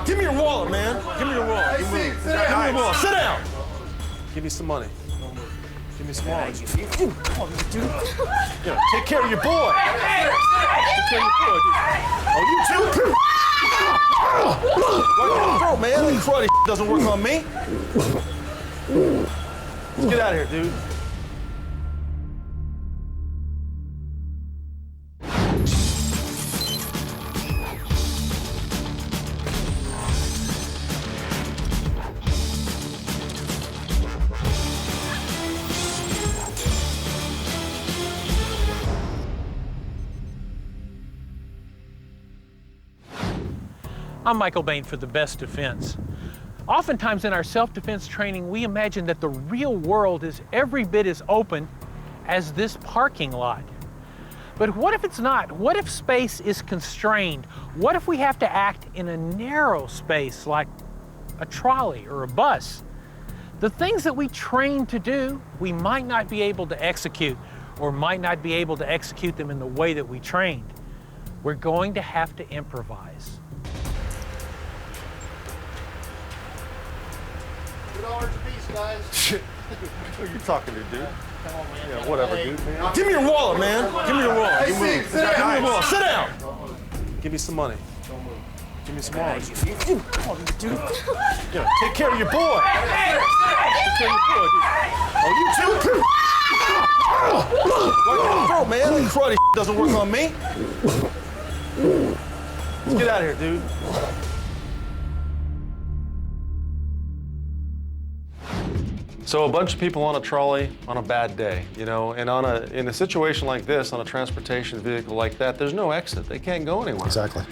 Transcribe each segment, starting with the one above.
Give me your wallet, man. Give me your wallet. Give me your wallet. Sit down. Give me some money. Give me some wallet. Yeah, take care of your boy. Take care of your boy, dude. Oh, you too? Right down the throat, man. That karate doesn't work on me. Let's get out of here, dude. I'm Michael Bain for The Best Defense. Oftentimes in our self-defense training, we imagine that the real world is every bit as open as this parking lot. But what if it's not? What if space is constrained? What if we have to act in a narrow space like a trolley or a bus? The things that we train to do, we might not be able to execute, or might not be able to execute them in the way that we trained. We're going to have to improvise. $2 a piece, guys. Who are you talking to, dude? Come on, man. Yeah, whatever, dude. Man. Give me your wallet, man. Give me your wallet. Hey, Give me your wallet. Sit down. Give me some money. Give me some wallet. Yeah, take care of your boy. Take care of your boy, dude. Oh, you too? Right down the throat, man. That karate doesn't work on me. Let's get out of here, dude. So a bunch of people on a trolley on a bad day, you know, and in a situation like this, on a transportation vehicle like that, there's no exit. They can't go anywhere. Exactly.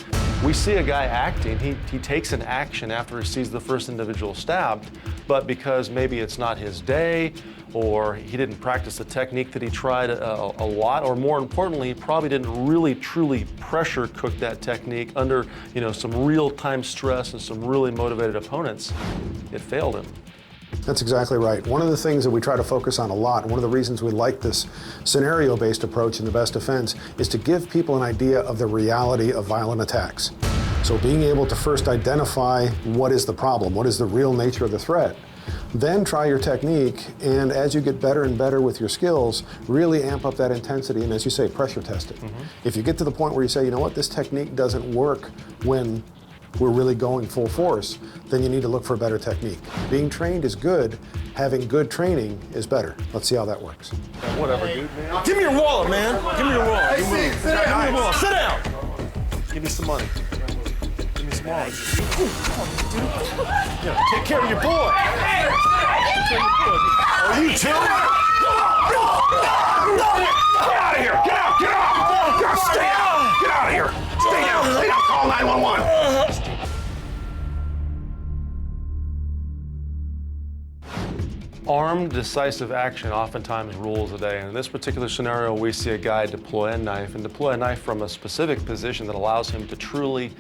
We see a guy acting, he takes an action after he sees the first individual stabbed, but because maybe it's not his day, or he didn't practice the technique that he tried a lot, or more importantly, he probably didn't really truly pressure cook that technique under, you know, some real-time stress and some really motivated opponents, it failed him. That's exactly right. One of the things that we try to focus on a lot, and one of the reasons we like this scenario-based approach in The Best Defense, is to give people an idea of the reality of violent attacks. So being able to first identify what is the problem, what is the real nature of the threat, then try your technique, and as you get better and better with your skills, really amp up that intensity, and as you say, pressure test it. If you get to the point where you say, you know what, this technique doesn't work when we're really going full force, then you need to look for a better technique. Being trained is good, having good training is better. Let's see how that works. Yeah, whatever, dude, man. Give me your wallet, man. Give me your wallet. Give me your wallet. Sit down. Give me some money. Give me some wallet. Yeah, take care of your boy. Take care of your boy. Oh, you too? Get out of here. Get out. Get out. Stay out. Get out of here. Stay down. Stay down. Call 911. Armed, decisive action oftentimes rules the day. And in this particular scenario, we see a guy deploy a knife, and deploy a knife from a specific position that allows him to truly,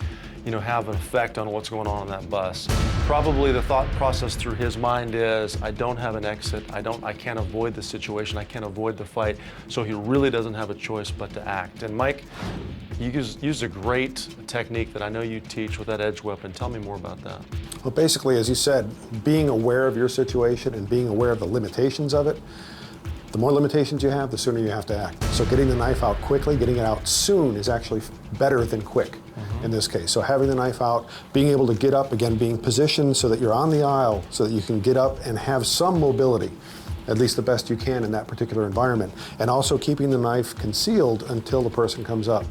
you know, have an effect on what's going on that bus. Probably the thought process through his mind is, I don't have an exit. I can't avoid the situation. I can't avoid the fight. So he really doesn't have a choice but to act. And Mike, you used a great technique that I know you teach with that edge weapon. Tell me more about that. Well, basically, as you said, being aware of your situation and being aware of the limitations of it, the more limitations you have, the sooner you have to act. So getting the knife out quickly, getting it out soon is actually better than quick in this case. So having the knife out, being able to get up, again, being positioned so that you're on the aisle, so that you can get up and have some mobility, at least the best you can in that particular environment, and also keeping the knife concealed until the person comes up.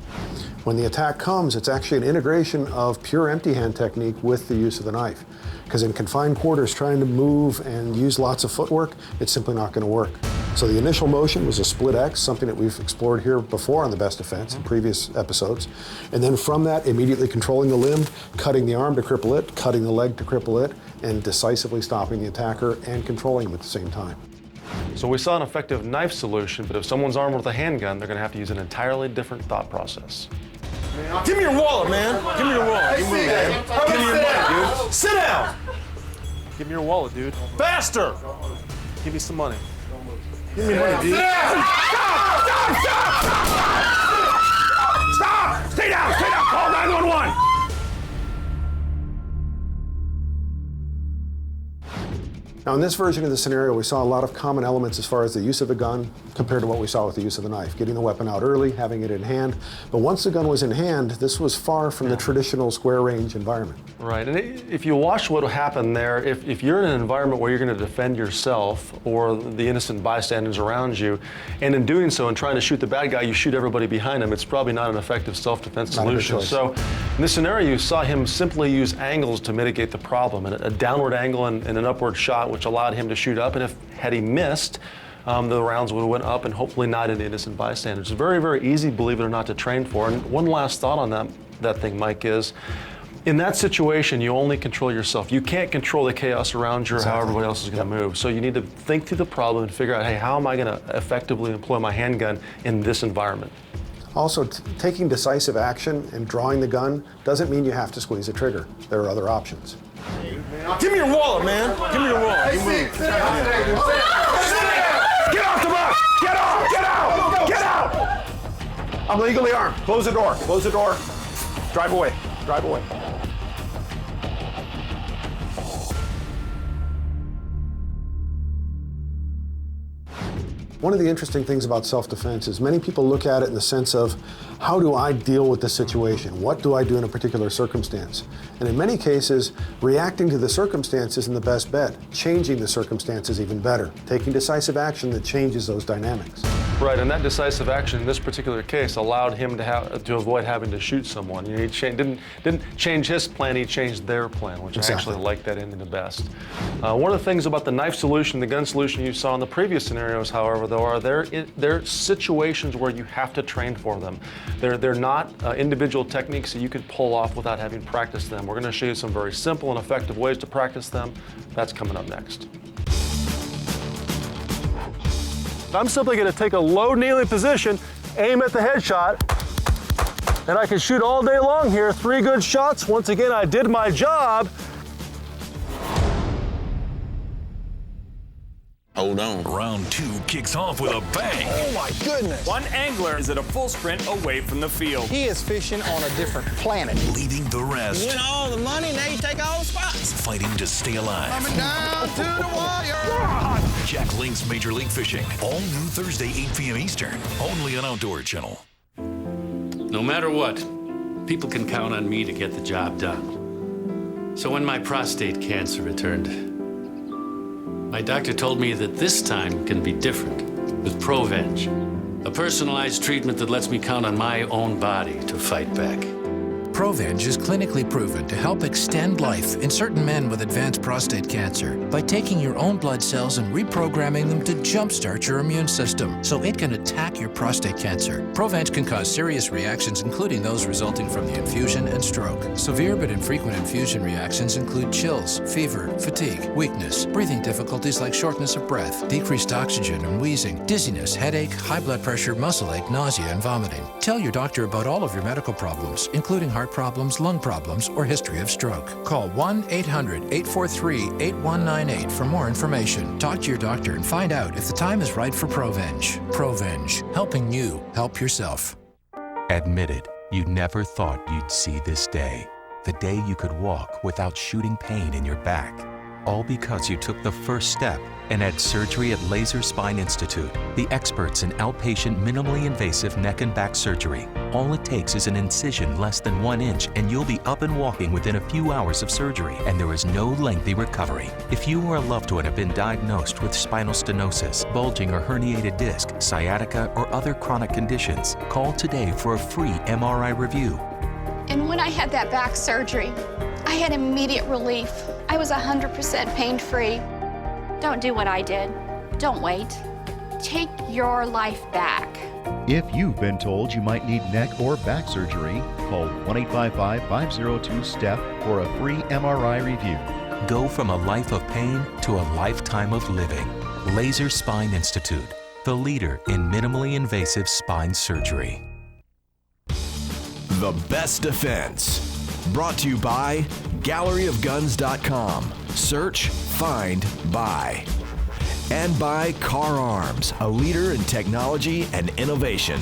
When the attack comes, it's actually an integration of pure empty hand technique with the use of the knife. Because in confined quarters, trying to move and use lots of footwork, it's simply not going to work. So the initial motion was a split X, something that we've explored here before on The Best Defense in previous episodes. And then from that, immediately controlling the limb, cutting the arm to cripple it, cutting the leg to cripple it, and decisively stopping the attacker and controlling him at the same time. So we saw an effective knife solution, but if someone's armed with a handgun, they're going to have to use an entirely different thought process. Give me your wallet, man. Give me your wallet. Give me your money, dude. Sit down. Give me your wallet, dude. Faster. Give me some money. Give me money, dude. Stop! Stop! Stay down! Stay down! Call 911! Now in this version of the scenario, we saw a lot of common elements as far as the use of the gun compared to what we saw with the use of the knife. Getting the weapon out early, having it in hand. But once the gun was in hand, this was far from the traditional square range environment. Right, and if you watch what will happen there, if you're in an environment where you're going to defend yourself or the innocent bystanders around you, and in doing so and trying to shoot the bad guy, you shoot everybody behind him, it's probably not an effective self-defense solution. So in this scenario, you saw him simply use angles to mitigate the problem, and a downward angle and an upward shot, which allowed him to shoot up, and had he missed, the rounds would have went up and hopefully not into innocent bystanders. It's very, very easy, believe it or not, to train for. And one last thought on that thing, Mike, is in that situation, you only control yourself. You can't control the chaos around you or how everybody else is going to move. So you need to think through the problem and figure out, hey, how am I going to effectively employ my handgun in this environment? Also, taking decisive action and drawing the gun doesn't mean you have to squeeze the trigger. There are other options. Give me your wallet, man. Give me your wallet. Get off the bus! Get off! Get out! Get out! I'm legally armed. Close the door. Close the door. Drive away. Drive away. One of the interesting things about self-defense is many people look at it in the sense of, how do I deal with this situation? What do I do in a particular circumstance? And in many cases, reacting to the circumstance isn't the best bet. Changing the circumstance is even better. Taking decisive action that changes those dynamics. Right, and that decisive action in this particular case allowed him to avoid having to shoot someone. You know, he didn't change his plan, he changed their plan, which I actually like that ending the best. One of the things about the knife solution, the gun solution you saw in the previous scenarios, however, though, are they're situations where you have to train for them. They're not individual techniques that you could pull off without having practiced them. We're going to show you some very simple and effective ways to practice them. That's coming up next. I'm simply going to take a low kneeling position, aim at the headshot, and I can shoot all day long here. 3 good shots. Once again, I did my job. Hold on. Round 2 kicks off with a bang. Oh my goodness. One angler is at a full sprint away from the field. He is fishing on a different planet. Leaving the rest. Win all the money, now you take all the spots. Fighting to stay alive. Coming down to the wire. Jack Link's Major League Fishing. All new Thursday, 8 p.m. Eastern. Only on Outdoor Channel. No matter what, people can count on me to get the job done. So when my prostate cancer returned, my doctor told me that this time can be different with Provenge, a personalized treatment that lets me count on my own body to fight back. Provenge is clinically proven to help extend life in certain men with advanced prostate cancer by taking your own blood cells and reprogramming them to jumpstart your immune system so it can attack your prostate cancer. Provenge can cause serious reactions, including those resulting from the infusion and stroke. Severe but infrequent infusion reactions include chills, fever, fatigue, weakness, breathing difficulties like shortness of breath, decreased oxygen and wheezing, dizziness, headache, high blood pressure, muscle ache, nausea, and vomiting. Tell your doctor about all of your medical problems, including heart problems, lung problems, or history of stroke. Call 1-800-843-8198 for more information. Talk to your doctor and find out if the time is right for Provenge. Provenge, helping you help yourself. Admit it, you never thought you'd see this day. The day you could walk without shooting pain in your back. All because you took the first step and had surgery at Laser Spine Institute, the experts in outpatient minimally invasive neck and back surgery. All it takes is an incision less than 1 inch and you'll be up and walking within a few hours of surgery, and there is no lengthy recovery. If you or a loved one have been diagnosed with spinal stenosis, bulging or herniated disc, sciatica, or other chronic conditions, call today for a free MRI review. And when I had that back surgery, I had immediate relief. I was 100% pain-free. Don't do what I did. Don't wait. Take your life back. If you've been told you might need neck or back surgery, call 1-855-502-STEP for a free MRI review. Go from a life of pain to a lifetime of living. Laser Spine Institute, the leader in minimally invasive spine surgery. The Best Defense. Brought to you by GalleryOfGuns.com. Search, find, buy. And by Car Arms, a leader in technology and innovation.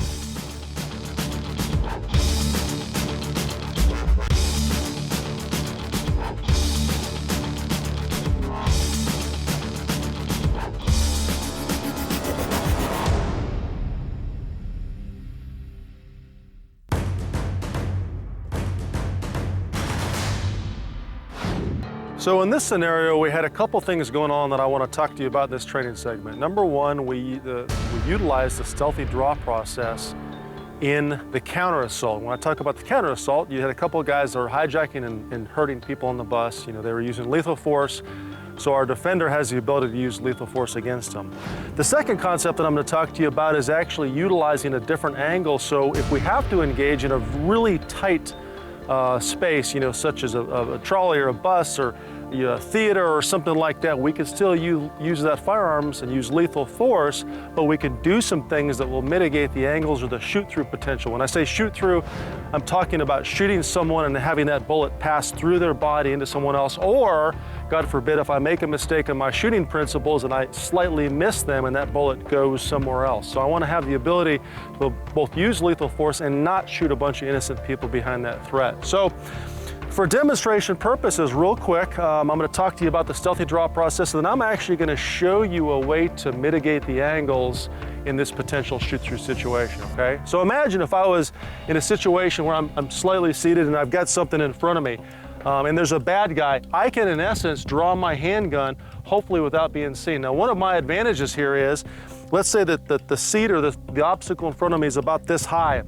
So in this scenario, we had a couple things going on that I want to talk to you about in this training segment. Number one, we utilized the stealthy draw process in the counter assault. When I talk about the counter assault, you had a couple of guys that were hijacking and hurting people on the bus. You know, they were using lethal force. So our defender has the ability to use lethal force against them. The second concept that I'm going to talk to you about is actually utilizing a different angle. So if we have to engage in a really tight space, you know, such as a trolley or a bus or a theater or something like that, we could still use that firearms and use lethal force, but we could do some things that will mitigate the angles or the shoot-through potential. When I say shoot-through, I'm talking about shooting someone and having that bullet pass through their body into someone else, or, God forbid, if I make a mistake in my shooting principles and I slightly miss them and that bullet goes somewhere else. So I want to have the ability to both use lethal force and not shoot a bunch of innocent people behind that threat. So, for demonstration purposes, real quick, I'm going to talk to you about the stealthy draw process, and then I'm actually going to show you a way to mitigate the angles in this potential shoot-through situation, okay? So imagine if I was in a situation where I'm slightly seated and I've got something in front of me, and there's a bad guy. I can, in essence, draw my handgun, hopefully without being seen. Now, one of my advantages here is, let's say that the seat or the obstacle in front of me is about this high.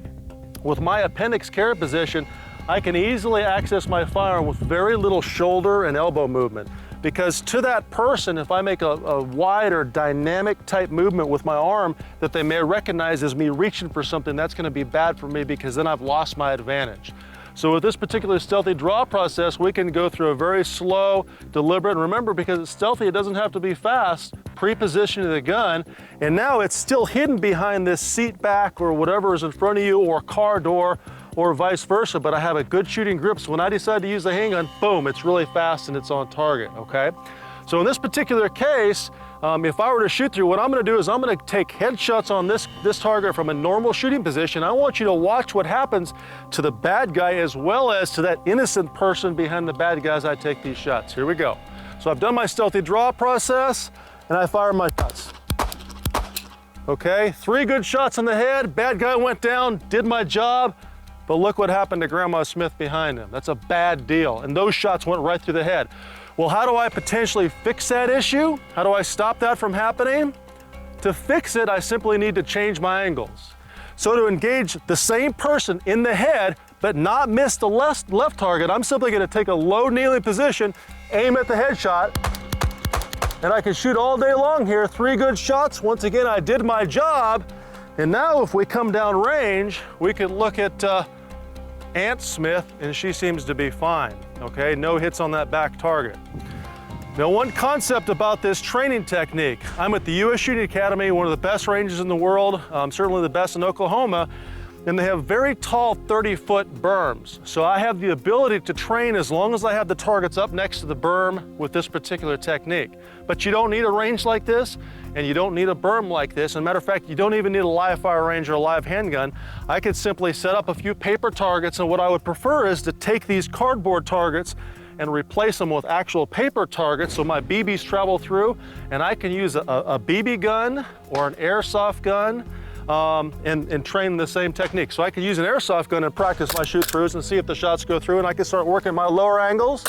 With my appendix carry position, I can easily access my firearm with very little shoulder and elbow movement, because to that person, if I make a wide or dynamic type movement with my arm that they may recognize as me reaching for something, that's going to be bad for me, because then I've lost my advantage. So with this particular stealthy draw process, we can go through a very slow, deliberate, and remember, because it's stealthy, it doesn't have to be fast, pre-positioning the gun, and now it's still hidden behind this seat back or whatever is in front of you, or car door, or vice versa, but I have a good shooting grip, so when I decide to use the handgun, boom, it's really fast and it's on target, okay? So in this particular case, if I were to shoot through, what I'm gonna do is I'm gonna take headshots on this target from a normal shooting position. I want you to watch what happens to the bad guy as well as to that innocent person behind the bad guy as I take these shots. Here we go. So I've done my stealthy draw process and I fire my shots. Okay, 3 good shots on the head, bad guy went down, did my job. But look what happened to Grandma Smith behind him. That's a bad deal. And those shots went right through the head. Well, how do I potentially fix that issue? How do I stop that from happening? To fix it, I simply need to change my angles. So to engage the same person in the head, but not miss the left target, I'm simply gonna take a low kneeling position, aim at the headshot, and I can shoot all day long here. 3 good shots. Once again, I did my job. And now if we come down range, we could look at Aunt Smith, and she seems to be fine, okay? No hits on that back target. Now, one concept about this training technique, I'm at the U.S. Shooting Academy, one of the best ranges in the world, certainly the best in Oklahoma, and they have very tall 30-foot berms. So I have the ability to train as long as I have the targets up next to the berm with this particular technique. But you don't need a range like this, and you don't need a berm like this. As a matter of fact, you don't even need a live fire range or a live handgun. I could simply set up a few paper targets, and what I would prefer is to take these cardboard targets and replace them with actual paper targets so my BBs travel through, and I can use a BB gun or an airsoft gun and train the same technique. So I can use an airsoft gun and practice my shoot-throughs and see if the shots go through, and I can start working my lower angles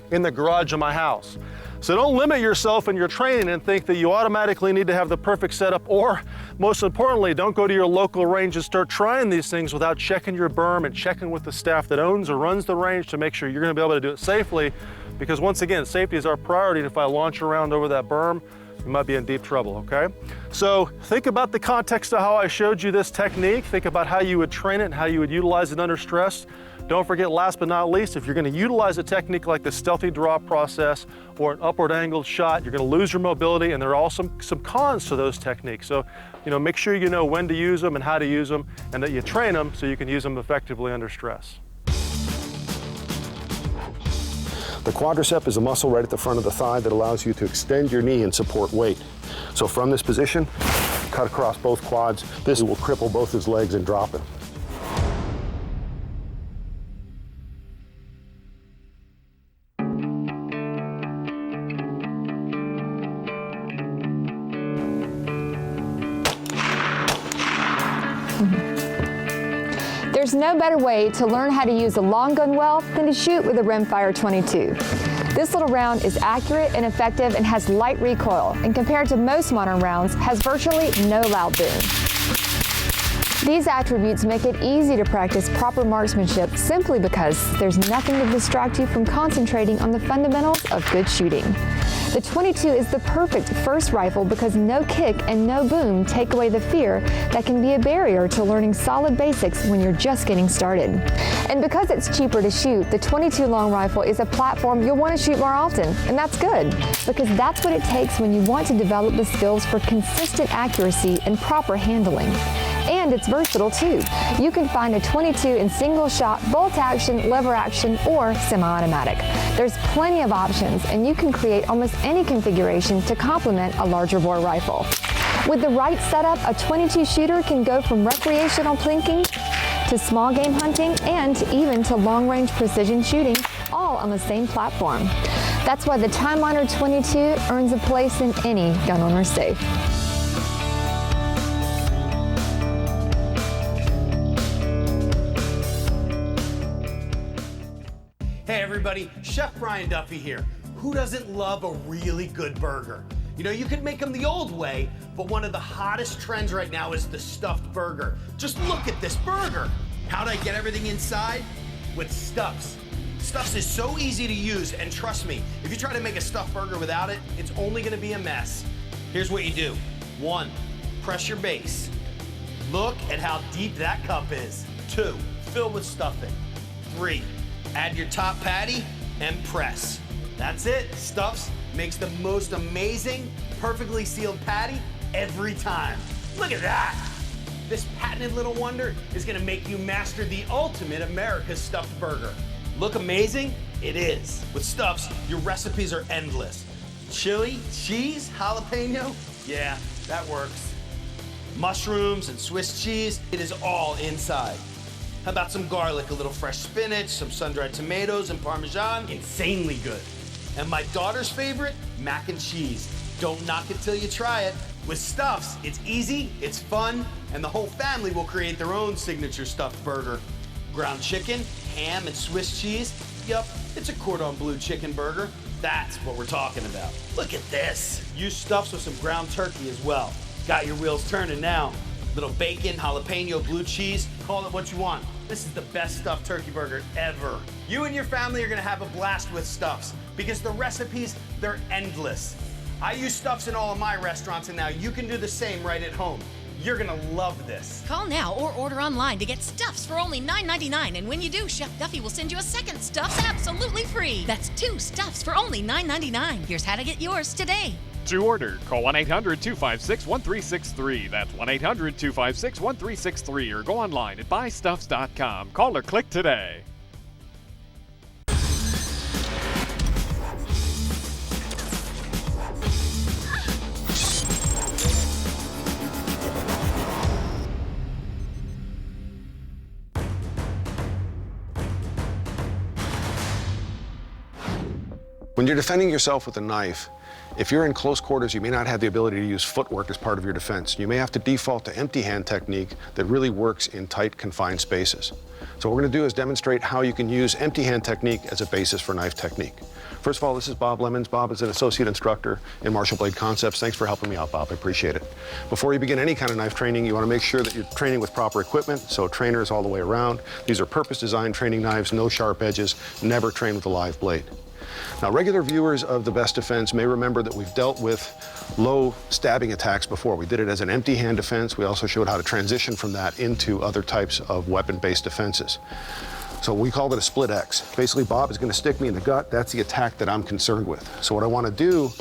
in the garage of my house. So don't limit yourself in your training and think that you automatically need to have the perfect setup, or most importantly, don't go to your local range and start trying these things without checking your berm and checking with the staff that owns or runs the range to make sure you're gonna be able to do it safely, because once again, safety is our priority, and if I launch around over that berm, you might be in deep trouble, okay? So think about the context of how I showed you this technique. Think about how you would train it and how you would utilize it under stress. Don't forget, last but not least, if you're gonna utilize a technique like the stealthy draw process or an upward angled shot, you're gonna lose your mobility, and there are also some cons to those techniques. So, make sure you know when to use them and how to use them, and that you train them so you can use them effectively under stress. The quadricep is a muscle right at the front of the thigh that allows you to extend your knee and support weight. So from this position, cut across both quads. This will cripple both his legs and drop him. There's no better way to learn how to use a long gun well than to shoot with a Rimfire 22. This little round is accurate and effective and has light recoil, and compared to most modern rounds, has virtually no loud boom. These attributes make it easy to practice proper marksmanship simply because there's nothing to distract you from concentrating on the fundamentals of good shooting. The .22 is the perfect first rifle because no kick and no boom take away the fear that can be a barrier to learning solid basics when you're just getting started. And because it's cheaper to shoot, the .22 long rifle is a platform you'll want to shoot more often, and that's good because that's what it takes when you want to develop the skills for consistent accuracy and proper handling. And it's versatile too. You can find a .22 in single shot, bolt action, lever action, or semi-automatic. There's plenty of options, and you can create almost any configuration to complement a larger bore rifle. With the right setup, a .22 shooter can go from recreational plinking to small game hunting and even to long-range precision shooting, all on the same platform. That's why the time-honored .22 earns a place in any gun owner's safe. Hey everybody, Chef Brian Duffy here. Who doesn't love a really good burger? You know, you could make them the old way, but one of the hottest trends right now is the stuffed burger. Just look at this burger. How'd I get everything inside? With Stuffs. Stuffs is so easy to use, and trust me, if you try to make a stuffed burger without it, it's only gonna be a mess. Here's what you do. 1, press your base. Look at how deep that cup is. 2, fill with stuffing. 3, add your top patty and press. That's it. Stuffs makes the most amazing, perfectly sealed patty every time. Look at that. This patented little wonder is gonna make you master the ultimate America's stuffed burger. Look amazing? It is. With Stuffs, your recipes are endless. Chili, cheese, jalapeno, yeah, that works. Mushrooms and Swiss cheese, it is all inside. How about some garlic, a little fresh spinach, some sun-dried tomatoes and Parmesan? Insanely good. And my daughter's favorite, mac and cheese. Don't knock it till you try it. With Stuffs, it's easy, it's fun, and the whole family will create their own signature stuffed burger. Ground chicken, ham, and Swiss cheese. Yup, it's a cordon bleu chicken burger. That's what we're talking about. Look at this. Use Stuffs with some ground turkey as well. Got your wheels turning now. Little bacon, jalapeno, blue cheese, call it what you want. This is the best stuffed turkey burger ever. You and your family are gonna have a blast with Stuffs because the recipes, they're endless. I use Stuffs in all of my restaurants, and now you can do the same right at home. You're gonna love this. Call now or order online to get Stuffs for only $9.99, and when you do, Chef Duffy will send you a second Stuffs absolutely free. That's 2 Stuffs for only $9.99. Here's how to get yours today. To order, call 1-800-256-1363. That's 1-800-256-1363, or go online at buystuffs.com. Call or click today. When you're defending yourself with a knife, if you're in close quarters, you may not have the ability to use footwork as part of your defense. You may have to default to empty hand technique that really works in tight, confined spaces. So what we're gonna do is demonstrate how you can use empty hand technique as a basis for knife technique. First of all, this is Bob Lemons. Bob is an associate instructor in Martial Blade Concepts. Thanks for helping me out, Bob. I appreciate it. Before you begin any kind of knife training, you wanna make sure that you're training with proper equipment, so trainers all the way around. These are purpose-designed training knives, no sharp edges, never train with a live blade. Now, regular viewers of The Best Defense may remember that we've dealt with low stabbing attacks before. We did it as an empty hand defense. We also showed how to transition from that into other types of weapon-based defenses. So we called it a split X. Basically, Bob is gonna stick me in the gut. That's the attack that I'm concerned with. So what I wanna do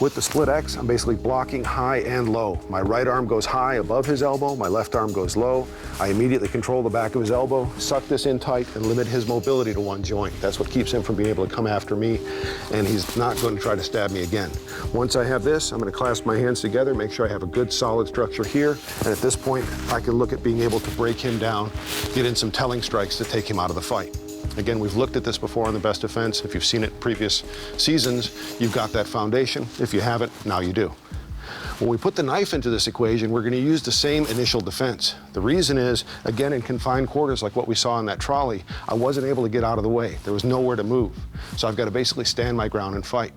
with the split X, I'm basically blocking high and low. My right arm goes high above his elbow, my left arm goes low. I immediately control the back of his elbow, suck this in tight, and limit his mobility to one joint. That's what keeps him from being able to come after me, and he's not going to try to stab me again. Once I have this, I'm gonna clasp my hands together, make sure I have a good solid structure here, and at this point, I can look at being able to break him down, get in some telling strikes to take him out of the fight. Again, we've looked at this before on The Best Defense. If you've seen it in previous seasons, you've got that foundation. If you haven't, now you do. When we put the knife into this equation, we're going to use the same initial defense. The reason is, again, in confined quarters like what we saw in that trolley, I wasn't able to get out of the way. There was nowhere to move. So I've got to basically stand my ground and fight.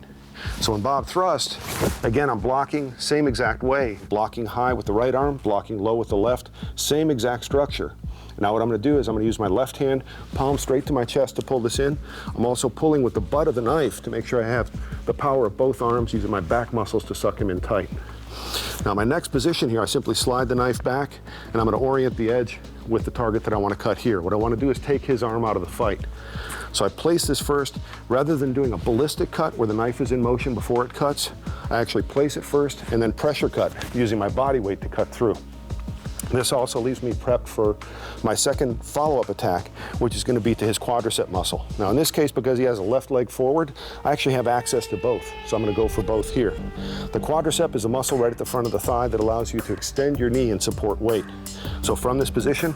So when Bob thrusts, again, I'm blocking same exact way. Blocking high with the right arm, blocking low with the left, same exact structure. Now what I'm going to do is I'm going to use my left hand, palm straight to my chest to pull this in. I'm also pulling with the butt of the knife to make sure I have the power of both arms, using my back muscles to suck him in tight. Now my next position here, I simply slide the knife back and I'm going to orient the edge with the target that I want to cut here. What I want to do is take his arm out of the fight. So I place this first, rather than doing a ballistic cut where the knife is in motion before it cuts, I actually place it first and then pressure cut using my body weight to cut through. This also leaves me prepped for my second follow-up attack, which is going to be to his quadricep muscle. Now in this case, because he has a left leg forward, I actually have access to both, so I'm going to go for both here. The quadricep is a muscle right at the front of the thigh that allows you to extend your knee and support weight. So from this position,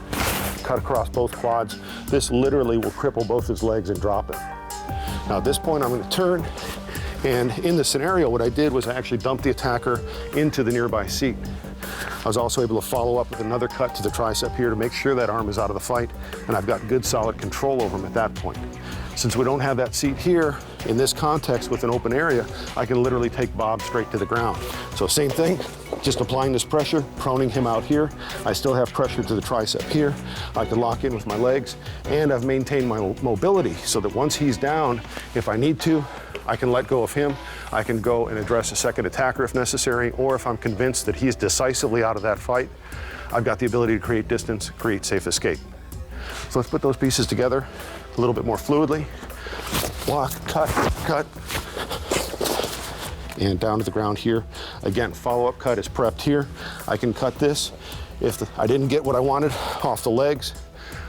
cut across both quads. This literally will cripple both his legs and drop it. Now at this point, I'm going to turn, and in the scenario, what I did was I actually dumped the attacker into the nearby seat. I was also able to follow up with another cut to the tricep here to make sure that arm is out of the fight, and I've got good solid control over him at that point. Since we don't have that seat here, in this context with an open area, I can literally take Bob straight to the ground. So same thing, just applying this pressure, proning him out here. I still have pressure to the tricep here. I can lock in with my legs, and I've maintained my mobility so that once he's down, if I need to, I can let go of him. I can go and address a second attacker if necessary, or if I'm convinced that he's decisively out of that fight, I've got the ability to create distance, create safe escape. So let's put those pieces together a little bit more fluidly. Block, cut, cut, and down to the ground here. Again, follow-up cut is prepped here. I can cut this. If I didn't get what I wanted off the legs,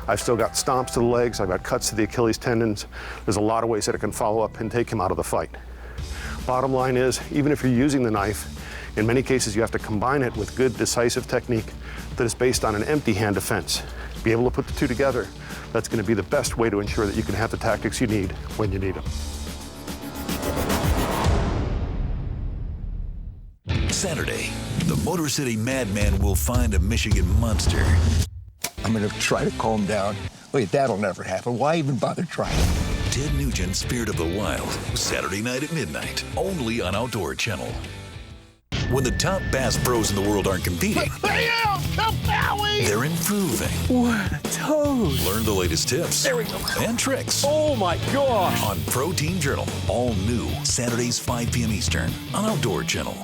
I've still got stomps to the legs, I've got cuts to the Achilles tendons. There's a lot of ways that I can follow up and take him out of the fight. Bottom line is, even if you're using the knife, in many cases you have to combine it with good decisive technique that is based on an empty hand defense. Be able to put the two together, that's going to be the best way to ensure that you can have the tactics you need when you need them. Saturday, the Motor City Madman will find a Michigan monster. I'm going to try to calm down. Wait, that'll never happen. Why even bother trying? Ted Nugent's Spirit of the Wild, Saturday night at midnight, only on Outdoor Channel. When the top bass pros in the world aren't competing, they're improving. What a toad. Learn the latest tips. There we go. And tricks. Oh my gosh. On Protein Journal, all new, Saturdays 5 p.m. Eastern on Outdoor Channel.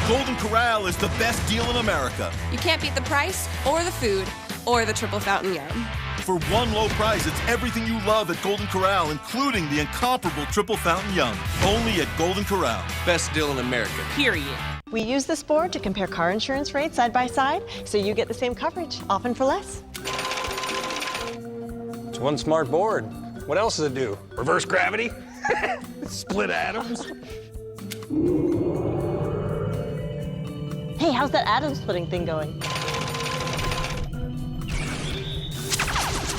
Golden Corral is the best deal in America. You can't beat the price or the food or the triple fountain yum. For one low price, it's everything you love at Golden Corral, including the incomparable triple fountain yum. Only at Golden Corral. Best deal in America. Period. We use this board to compare car insurance rates side by side, so you get the same coverage, often for less. It's one smart board. What else does it do? Reverse gravity? Split atoms? Hey, how's that atom splitting thing going?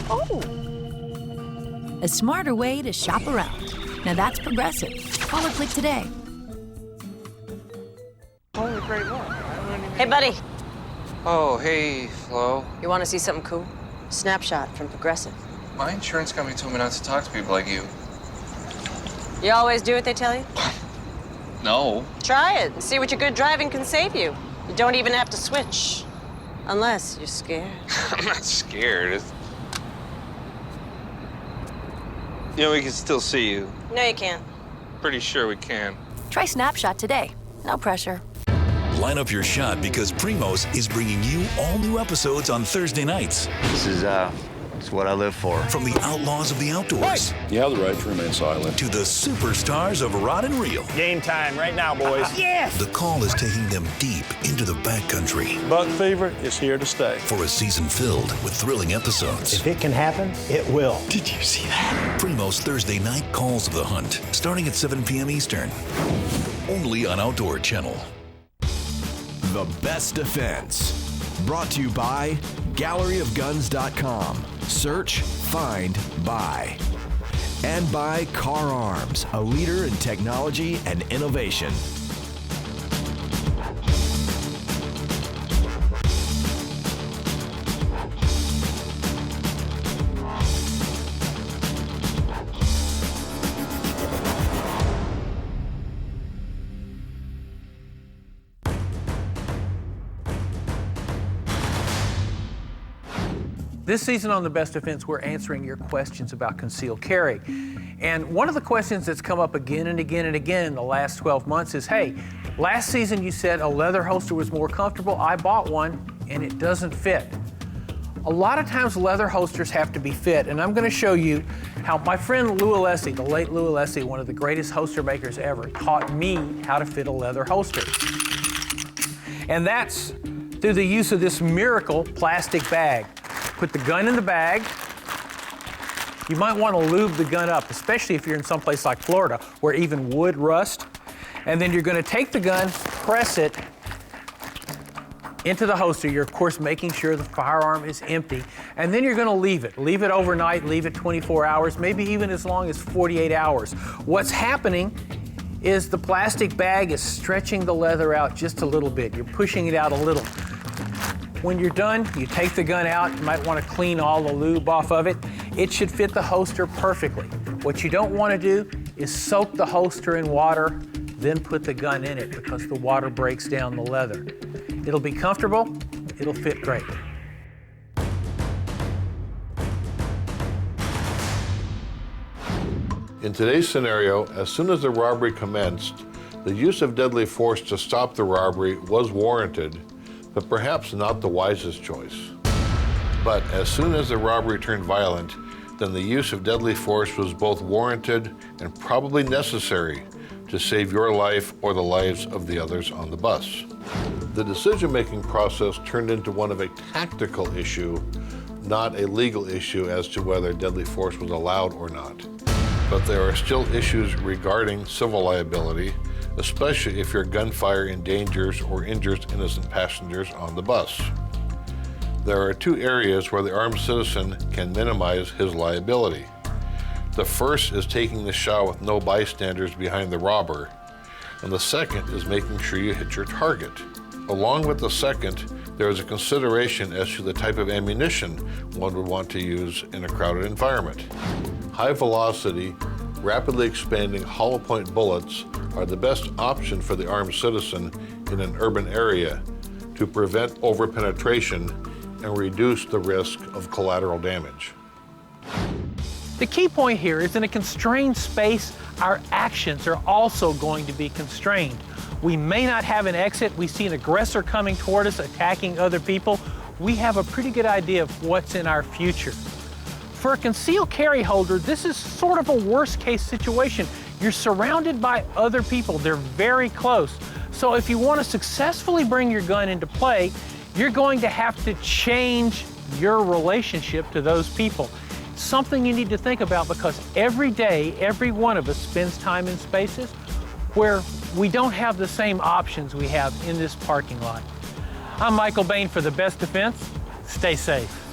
Oh! A smarter way to shop around. Now that's Progressive. Call or click today. Holy great one. Hey, buddy. Oh, hey, Flo. You want to see something cool? Snapshot from Progressive. My insurance company told me not to talk to people like you. You always do what they tell you? No. Try it and see what your good driving can save you. You don't even have to switch. Unless you're scared. I'm not scared. You know, we can still see you. No, you can't. Pretty sure we can. Try Snapshot today. No pressure. Line up your shot because Primos is bringing you all new episodes on Thursday nights. This is what I live for. From the outlaws of the outdoors. You have the right to remain silent. To the superstars of rod and reel. Game time right now, boys. Yes! The call is taking them deep into the backcountry. Buck fever is here to stay. For a season filled with thrilling episodes. If it can happen, it will. Did you see that? Primos Thursday night calls of the hunt, starting at 7 p.m. Eastern. Only on Outdoor Channel. The Best Defense. Brought to you by galleryofguns.com. Search, find, buy. And by Car Arms, a leader in technology and innovation. This season on The Best Defense, we're answering your questions about concealed carry. And one of the questions that's come up again and again and again in the last 12 months is, hey, last season you said a leather holster was more comfortable. I bought one and it doesn't fit. A lot of times leather holsters have to be fit, and I'm going to show you how my friend Lou Alessi, the late Lou Alessi, one of the greatest holster makers ever, taught me how to fit a leather holster. And that's through the use of this miracle plastic bag. Put the gun in the bag. You might want to lube the gun up, especially if you're in some place like Florida where even wood rust. And then you're going to take the gun, press it into the holster. You're, of course, making sure the firearm is empty. And then you're going to leave it. Leave it overnight, leave it 24 hours, maybe even as long as 48 hours. What's happening is the plastic bag is stretching the leather out just a little bit. You're pushing it out a little. When you're done, you take the gun out. You might want to clean all the lube off of it. It should fit the holster perfectly. What you don't want to do is soak the holster in water, then put the gun in it because the water breaks down the leather. It'll be comfortable, it'll fit great. In today's scenario, as soon as the robbery commenced, the use of deadly force to stop the robbery was warranted, but perhaps not the wisest choice. But as soon as the robbery turned violent, then the use of deadly force was both warranted and probably necessary to save your life or the lives of the others on the bus. The decision-making process turned into one of a tactical issue, not a legal issue as to whether deadly force was allowed or not. But there are still issues regarding civil liability, especially if your gunfire endangers or injures innocent passengers on the bus. There are two areas where the armed citizen can minimize his liability. The first is taking the shot with no bystanders behind the robber, and the second is making sure you hit your target. Along with the second, there is a consideration as to the type of ammunition one would want to use in a crowded environment. High velocity, rapidly expanding hollow point bullets are the best option for the armed citizen in an urban area to prevent overpenetration and reduce the risk of collateral damage. The key point here is in a constrained space, our actions are also going to be constrained. We may not have an exit. We see an aggressor coming toward us, attacking other people. We have a pretty good idea of what's in our future. For a concealed carry holder, this is sort of a worst case situation. You're surrounded by other people. They're very close. So if you want to successfully bring your gun into play, you're going to have to change your relationship to those people. Something you need to think about because every day, every one of us spends time in spaces where we don't have the same options we have in this parking lot. I'm Michael Bain for The Best Defense. Stay safe.